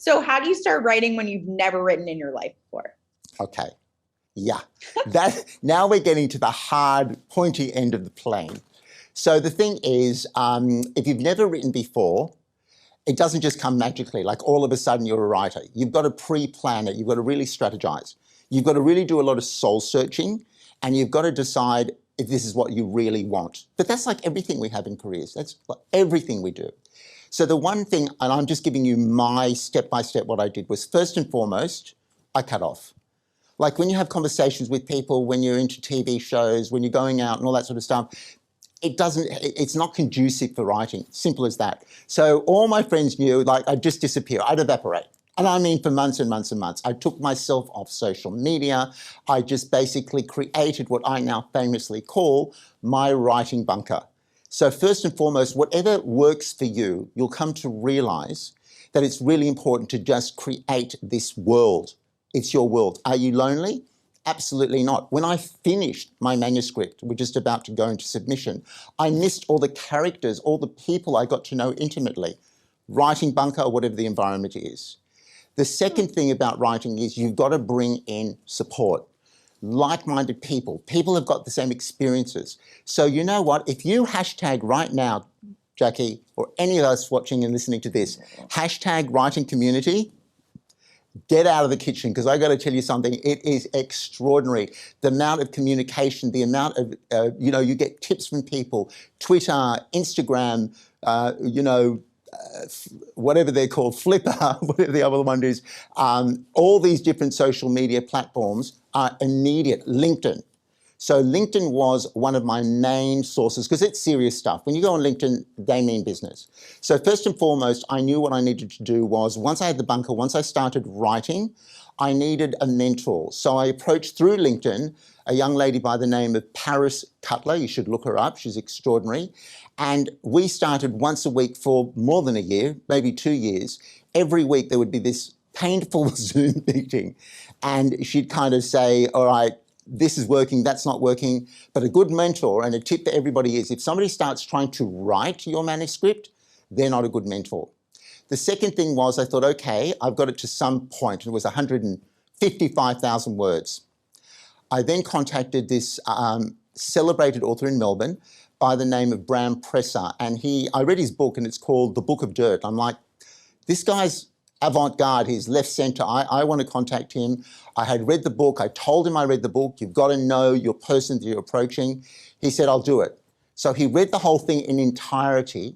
So how do you start writing when you've never written in your life before? Okay. Yeah. Now we're getting to the hard, pointy end of the plane. So the thing is, if you've never written before, it doesn't just come magically, like all of a sudden you're a writer. You've got to pre-plan it. You've got to really strategize. You've got to really do a lot of soul searching, and you've got to decide if this is what you really want. But that's like everything we have in careers. That's like everything we do. So the one thing, and I'm just giving you my step-by-step what I did, was first and foremost, I cut off. Like when you have conversations with people, when you're into TV shows, when you're going out and all that sort of stuff, it's not conducive for writing, simple as that. So all my friends knew, like, I'd just disappear, I'd evaporate. And I mean for months and months and months. I took myself off social media. I just basically created what I now famously call my writing bunker. So first and foremost, whatever works for you, you'll come to realize that it's really important to just create this world. It's your world. Are you lonely? Absolutely not. When I finished my manuscript, we're just about to go into submission, I missed all the characters, all the people I got to know intimately. Writing bunker, or whatever the environment is. The second thing about writing is you've got to bring in support. Like-minded people. People have got the same experiences. So you know what? If you hashtag right now, Jackie, or any of us watching and listening to this, hashtag writing community, get out of the kitchen, because I got to tell you something, it is extraordinary. The amount of communication, the amount of, you get tips from people, Twitter, Instagram, whatever they're called, Flipper, whatever the other one is, all these different social media platforms are immediate. LinkedIn. So LinkedIn was one of my main sources, because it's serious stuff. When you go on LinkedIn, they mean business. So first and foremost, I knew what I needed to do was, once I had the bunker, once I started writing, I needed a mentor. So I approached through LinkedIn a young lady by the name of Paris Cutler. You should look her up. She's extraordinary. And we started once a week for more than a year, maybe 2 years. Every week there would be this painful Zoom meeting. And she'd kind of say, all right, this is working, that's not working. But a good mentor, and a tip for everybody is, if somebody starts trying to write your manuscript, they're not a good mentor. The second thing was, I thought, okay, I've got it to some point. It was 155,000 words. I then contacted this celebrated author in Melbourne by the name of Bram Presser. And I read his book, and it's called The Book of Dirt. I'm like, this guy's avant-garde, he's left center. I want to contact him. I had read the book. I told him I read the book. You've got to know your person that you're approaching. He said, I'll do it. So he read the whole thing in entirety.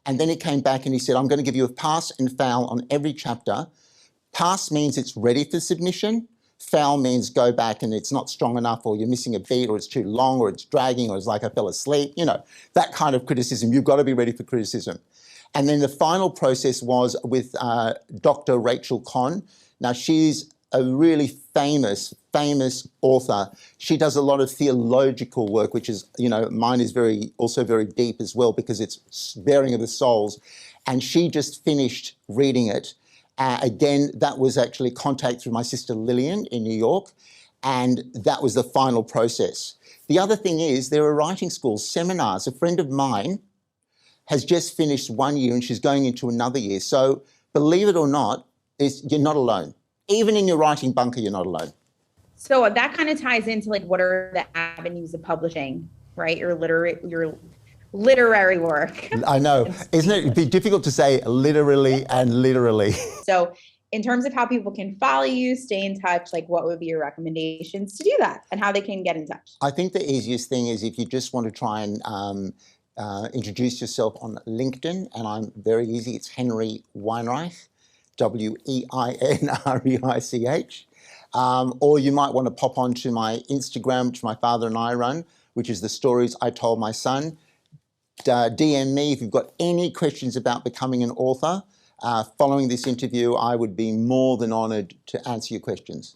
And then he came back and he said, I'm going to give you a pass and fail on every chapter. Pass means it's ready for submission. Foul means go back and it's not strong enough, or you're missing a beat, or it's too long, or it's dragging, or it's like I fell asleep. That kind of criticism. You've got to be ready for criticism. And then the final process was with Dr. Rachel Conn. Now, she's a really famous author. She does a lot of theological work, which is, mine is also very deep as well, because it's bearing of the souls. And she just finished reading it. Again, that was actually contact through my sister Lillian in New York. And that was the final process. The other thing is, there are writing schools, seminars. A friend of mine has just finished 1 year and she's going into another year. So believe it or not, you're not alone. Even in your writing bunker, you're not alone. So that kind of ties into what are the avenues of publishing, right? Your literary work. I know. Isn't it? It'd be difficult to say literally and literally. So in terms of how people can follow you, stay in touch, what would be your recommendations to do that and how they can get in touch? I think the easiest thing is if you just want to try and introduce yourself on LinkedIn, and I'm very easy. It's Henry Weinreich, Weinreich. Or you might want to pop onto my Instagram, which my father and I run, which is The Stories I Told My Son. DM me if you've got any questions about becoming an author. Following this interview, I would be more than honored to answer your questions.